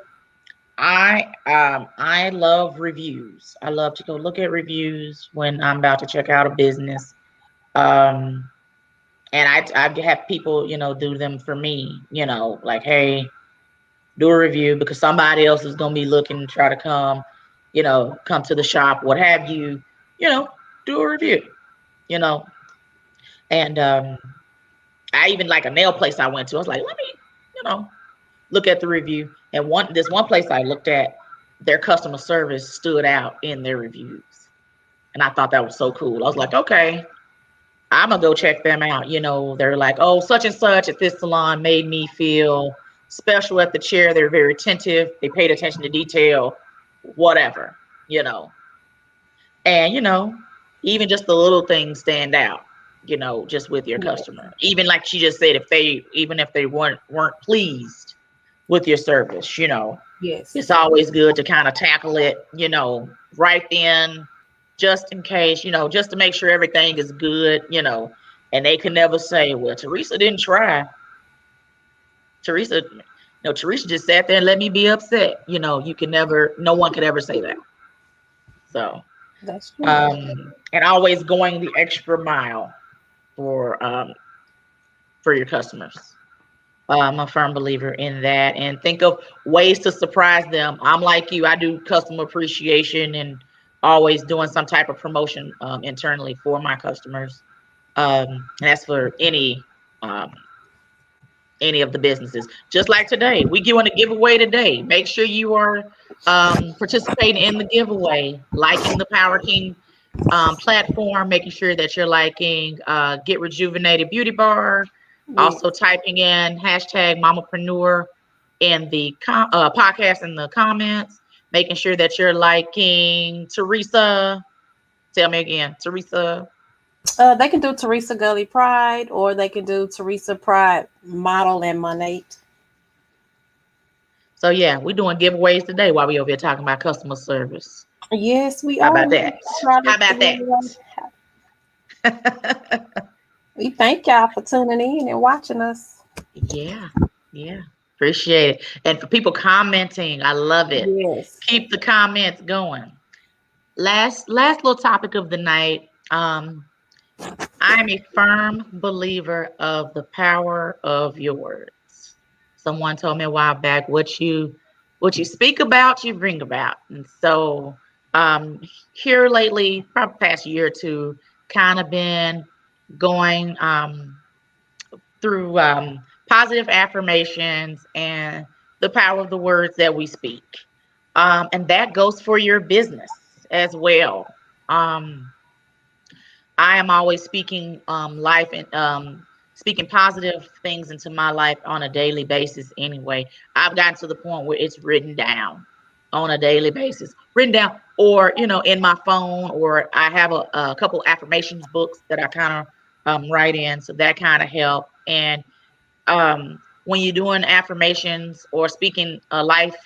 I love reviews. I love to go look at reviews when I'm about to check out a business. Um, and I have people, do them for me, like, hey, do a review because somebody else is gonna be looking to try to come to the shop, what have you, you know, do a review, you know. And I even like a nail place I went to. I was like, let me, look at the review. And this one place I looked at, their customer service stood out in their reviews. And I thought that was so cool. I was like, okay, I'm gonna go check them out. They're like, oh, such and such at this salon made me feel special at the chair. They're very attentive. They paid attention to detail, whatever, you know. And, even just the little things stand out, just with your Yes. customer. Even like she just said, even if they weren't pleased with your service, Yes. it's always good to kind of tackle it, right then, just in case, just to make sure everything is good, and they can never say, well, Teresa didn't try. Teresa, Teresa just sat there and let me be upset. No one could ever say that. So, That's true. and always going the extra mile for your customers. I'm a firm believer in that, and think of ways to surprise them. I'm like you. I do customer appreciation and always doing some type of promotion internally for my customers. And that's for any of the businesses. Just like today, we giving a giveaway today. Make sure you are participating in the giveaway, liking the Power King platform, making sure that you're liking Get Rejuvenated Beauty Bar, Yes. also typing in hashtag Mamapreneur in the podcast in the comments, making sure that you're liking Teresa. Tell me again, Teresa. They can do Teresa Gully Pride, or they can do Teresa Pride Model and Monate. So yeah, we're doing giveaways today while we over here talking about customer service. Yes, we How are. about that? How about that? We thank y'all for tuning in and watching us. Yeah. Appreciate it. And for people commenting, I love it. Yes. Keep the comments going. Last little topic of the night. I'm a firm believer of the power of your words. Someone told me a while back, what you speak about, you bring about. And so here lately, probably past year or two, kind of been going through positive affirmations and the power of the words that we speak. And that goes for your business as well. I am always speaking life and speaking positive things into my life on a daily basis anyway. I've gotten to the point where it's written down on a daily basis, written down, or in my phone, or I have a couple affirmations books that I kind of write in, so that kind of help. And when you're doing affirmations or speaking life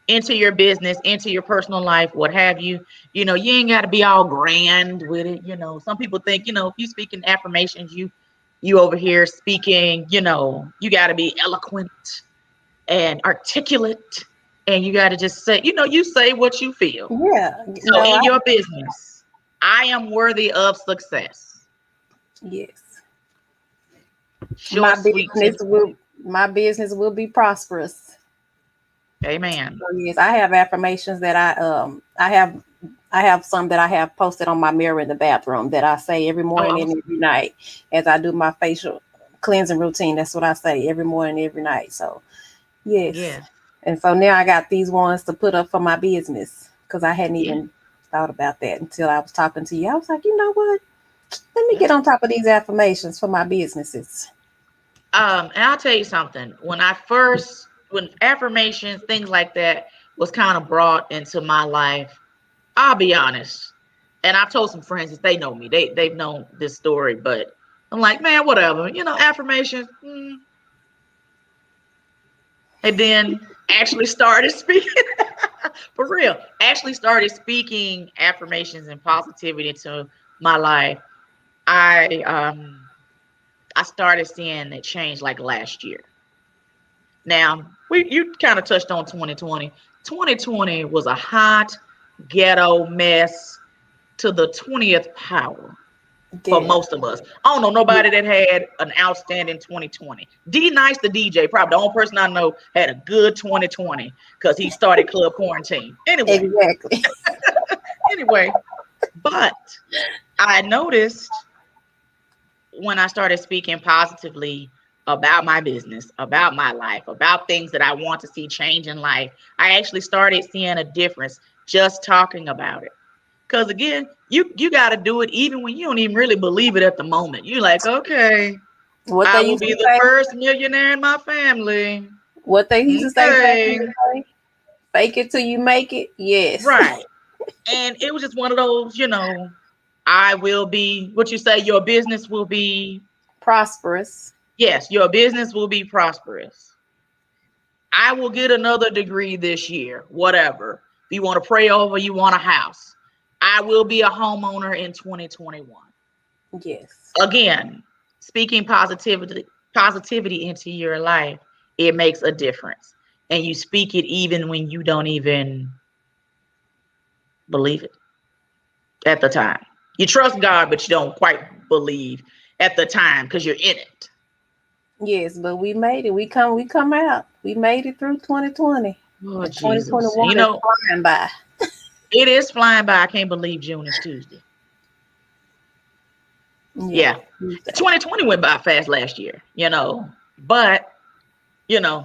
into your business, into your personal life, what have you, you ain't got to be all grand with it. Some people think, if you speak in affirmations, you over here speaking, you got to be eloquent and articulate, and you got to just say, you say what you feel. Yeah. So in your business, I am worthy of success. Yes. Short, sweet, my business will be prosperous. Amen. So yes, I have affirmations that I have some that I have posted on my mirror in the bathroom that I say every morning and every night as I do my facial cleansing routine. That's what I say every morning, every night. So yes. Yeah. And so now I got these ones to put up for my business, because I hadn't even thought about that until I was talking to you. I was like, you know what? Let me get on top of these affirmations for my businesses. And I'll tell you something. When affirmations, things like that was kind of brought into my life, I'll be honest. And I've told some friends that they know me. They've known this story, but I'm like, man, whatever. Affirmations. And then actually started speaking for real. Actually started speaking affirmations and positivity into my life. I started seeing it change like last year. Now, you kind of touched on 2020. 2020 was a hot ghetto mess to the 20th power for most of us. I don't know nobody that had an outstanding 2020. D Nice, the DJ, probably the only person I know had a good 2020 because he started Club Quarantine. Anyway. Exactly. Anyway, but I noticed when I started speaking positively about my business, about my life, about things that I want to see change in life, I actually started seeing a difference just talking about it. Because again, you got to do it even when you don't even really believe it at the moment. You're like, okay, I will be the first millionaire in my family. What they used to say, fake it till you make it. Yes. Right. And it was just one of those, I will be, what you say, your business will be, Prosperous. yes, your business will be prosperous. I will get another degree this year, whatever. If you want to pray over, you want a house. I will be a homeowner in 2021. Yes. Again, speaking positivity into your life, it makes a difference. And you speak it even when you don't even believe it at the time. You trust God, but you don't quite believe at the time because you're in it. Yes, but we made it. We come out. We made it through 2020. Oh, And Jesus. 2021 is flying by. It is flying by. I can't believe June is Tuesday. Yeah. 2020 went by fast last year, but, yeah,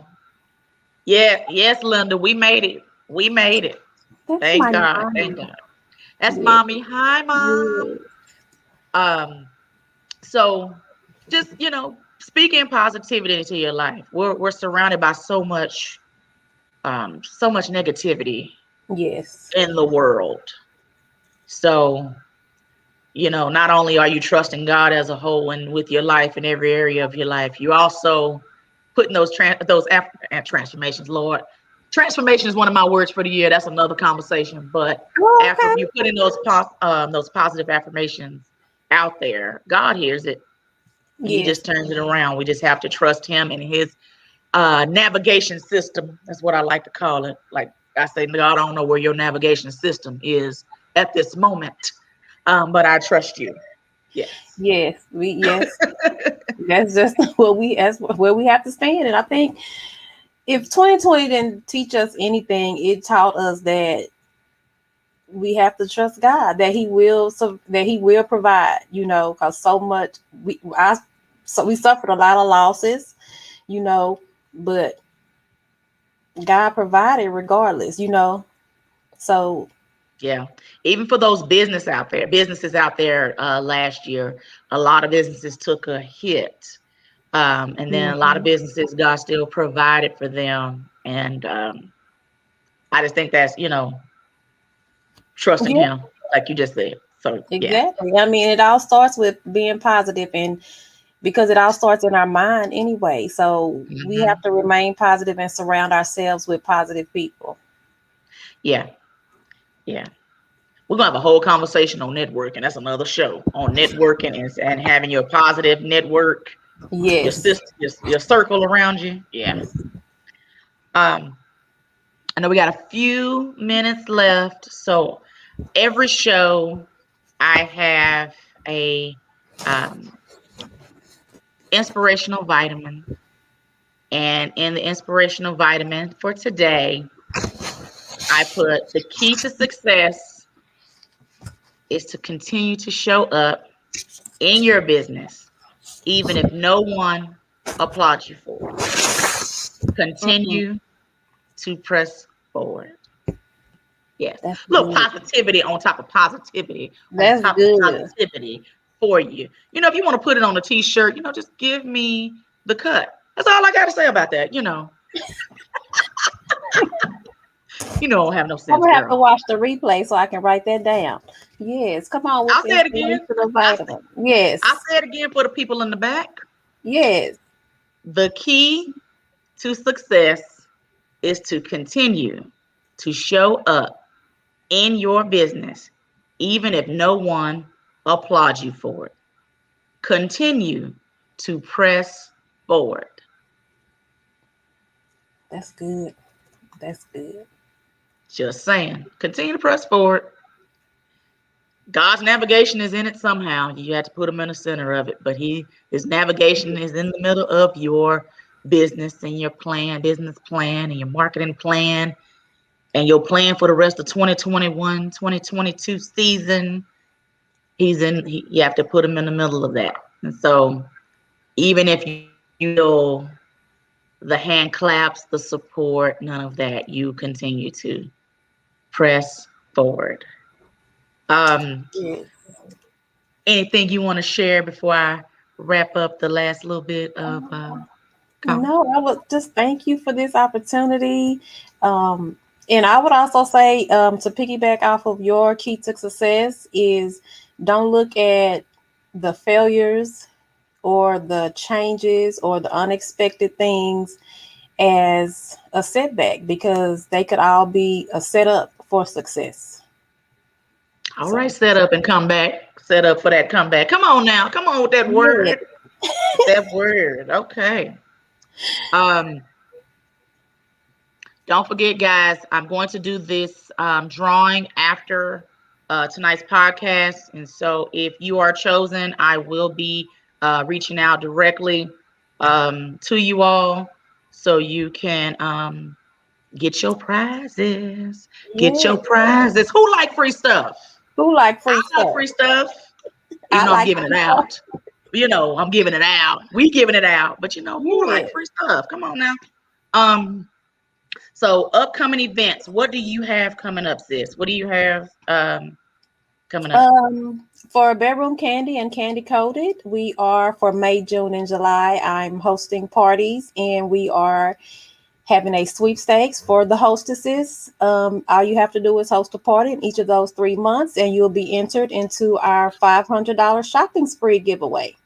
yes, Linda, we made it. We made it. That's Thank my God. mom. Thank God. That's Yeah. mommy. Hi, mom. So just, speaking positivity into your life. We're surrounded by so much negativity Yes. in the world. So, not only are you trusting God as a whole and with your life in every area of your life, you also putting those transformations, Lord. Transformation is one of my words for the year. That's another conversation. But after Okay. you put in those positive affirmations out there, God hears it. He Yes. just turns it around. We just have to trust him and his navigation system. That's what I like to call it. Like I say, God, I don't know where your navigation system is at this moment, but I trust you. Yes. Yes. Yes. That's just where we have to stand. And I think if 2020 didn't teach us anything, it taught us that we have to trust God, that He will provide. Because we suffered a lot of losses, but God provided regardless. So Yeah. Even for those businesses out there last year, a lot of businesses took a hit. And then a lot of businesses, God still provided for them. And I just think that's, trusting yeah, him, like you just said. So, yeah. exactly. I mean, it all starts with being positive, and because it all starts in our mind anyway. So we Mhm. have to remain positive and surround ourselves with positive people. Yeah. Yeah. We're going to have a whole conversation on networking. That's another show on networking and having your positive network, your Yes. sister, your circle around you. Yeah. I know we got a few minutes left. So every show I have a um, inspirational vitamin. And in the inspirational vitamin for today, I put the key to success is to continue to show up in your business, even if no one applauds you for it. Mm-mm. Continue to press forward. Yes. That's Look, good. positivity on top of positivity on That's top of good. positivity for you. If you want to put it on a t-shirt, just give me the cut. That's all I got to say about that. Don't have no I'm sense, gonna have to girl. watch the replay so I can write that down. Yes, come on with I'll the say it again. inspirational I vitamin. Yes, I say it again for the people in the back. yes, The key to success is to continue to show up in your business, even if no one applauds you for it. Continue to press forward. that's good. That's good. Just saying. Continue to press forward. God's navigation is in it somehow. You have to put him in the center of it, but his navigation is in the middle of your business and your business plan and your marketing plan and your plan for the rest of 2021, 2022 season. You have to put him in the middle of that. And so even if you feel the hand claps, the support, none of that, you continue to press forward. Um, Yes. Anything you want to share before I wrap up the last little bit of No, I would just thank you for this opportunity. Um, And I would also say, to piggyback off of your key to success is don't look at the failures or the changes or the unexpected things as a setback, because they could all be a setup for success. All So, right, set up and come back. Set up for that comeback. Come on now. Come on with that yeah. word. That word. Okay. Um, don't forget, guys, I'm going to do this drawing after tonight's podcast. And so if you are chosen, I will be reaching out directly to you all so you can get your prizes. Get Yeah. your prizes. Who like free stuff? Who like I free like stuff? free stuff. Even I though I'm like giving it free stuff. out. I'm giving it out. We giving it out. But who Yeah. like free stuff? Come on now. Um, so upcoming events. What do you have coming up, sis? What do you have coming up? For Bedroom Candy and Candy Coated, we are for May, June, and July. I'm hosting parties, and we are having a sweepstakes for the hostesses. All you have to do is host a party in each of those 3 months, and you'll be entered into our $500 shopping spree giveaway.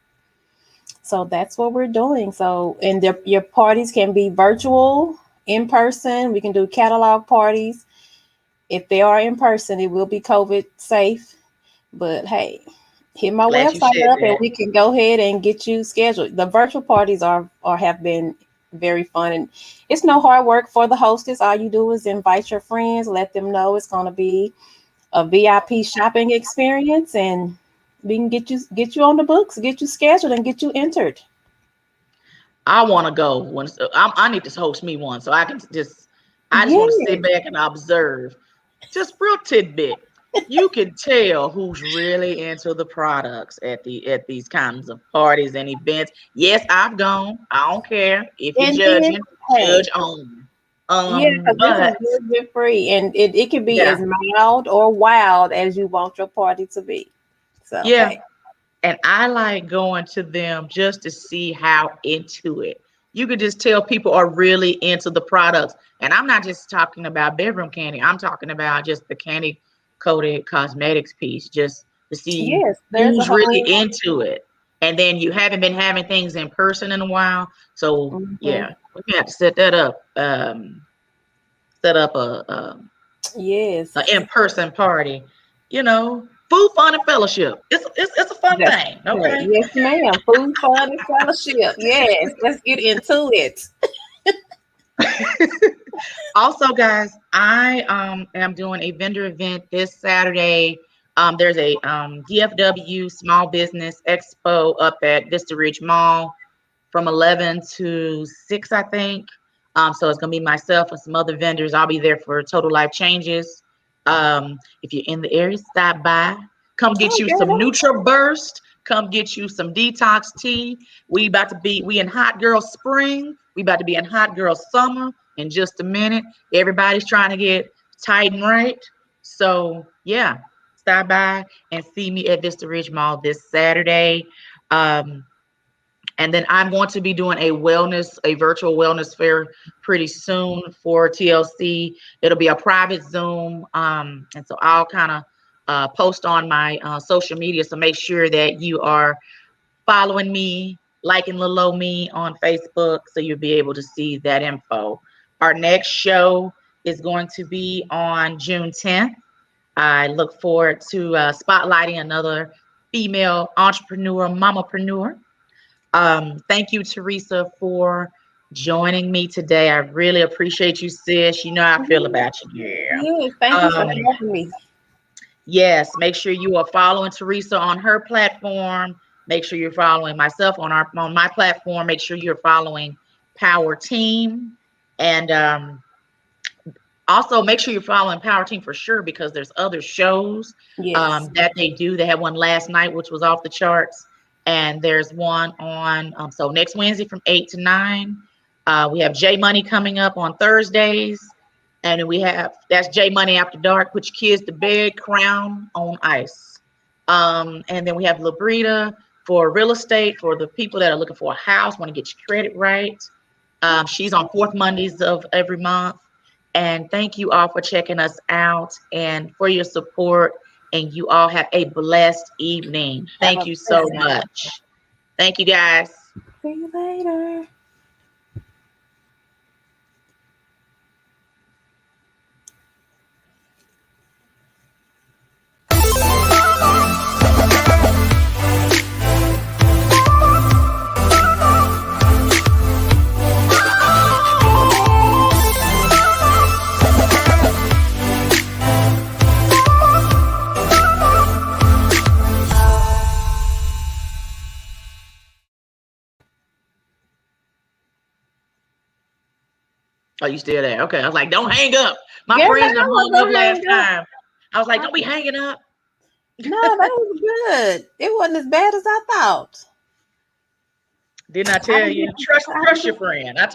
So that's what we're doing. So, and your parties can be virtual, in person. We can do catalog parties. If they are in person, it will be COVID safe. But hey, hit my Glad you website said up and that. we can go ahead and get you scheduled. The virtual parties are or have been very fun, and it's no hard work for the hostess. All you do is invite your friends, let them know it's going to be a VIP shopping experience, and we can get you on the books, get you scheduled, and get you entered. I want to go. I need to host me one so I can I just want to sit Yes, back and observe. Just real tidbit. You can tell who's really into the products at these kinds of parties and events. Yes, I've gone. I don't care if you're and then judging. hey, Judge on. yeah, because this is But good free, and it can be yeah, as mild or wild as you want your party to be. So yeah. hey, And I like going to them just to see how into it. You could just tell people are really into the products. And I'm not just talking about bedroom candy. I'm talking about just the candy coated cosmetics piece, just to see yes, there's a who's really whole. into it. And then you haven't been having things in person in a while. So Mhm. yeah, we have to set that up. Set up Yes, a in-person party. Food, fun, and fellowship. It's a fun that's thing. right. Okay. Yes, ma'am. Food, fun, and fellowship. Yes, let's get into it. Also, guys, I am doing a vendor event this Saturday. There's a DFW Small Business Expo up at Vista Ridge Mall from 11 to 6, I think. So it's gonna be myself and some other vendors. I'll be there for Total Life Changes. If you're in the area, stop by. Come get Oh, you some girl. NutriBurst. Come get you some detox tea. We in hot girl spring. We about to be in hot girl summer in just a minute. Everybody's trying to get tight and right. So yeah, stop by and see me at Vista Ridge Mall this Saturday. Um, and then I'm going to be doing a virtual wellness fair pretty soon for TLC. It'll be a private Zoom. And so I'll kind of post on my social media. So make sure that you are following me, liking Little Old Me on Facebook, so you'll be able to see that info. Our next show is going to be on June 10th. I look forward to spotlighting another female entrepreneur, mamapreneur. Thank you, Teresa, for joining me today. I really appreciate you, sis. You know how I feel Yes, about you, girl. yes. Thank you for Um, having me. yes, make sure you are following Teresa on her platform. Make sure you're following myself on my platform. Make sure you're following Power Team, and also make sure you're following Power Team for sure, because there's other shows Yes. that they do. They had one last night which was off the charts, and there's one on so next Wednesday from 8 to 9. We have J Money coming up on Thursdays, and then we have that's J Money After Dark. Put your kids to bed, Crown on Ice. And then we have Labrita for real estate, for the people that are looking for a house, want to get your credit right. She's on fourth Mondays of every month. And thank you all for checking us out and for your support. And you all have a blessed evening. Thank you so much. Thank you, guys. See you later. Oh, you still there? Okay. I was like, don't hang up. My friends done hung up last time. I was like, don't be hanging up. No, that was good. It wasn't as bad as I thought. Didn't I tell you? Trust your friend. I told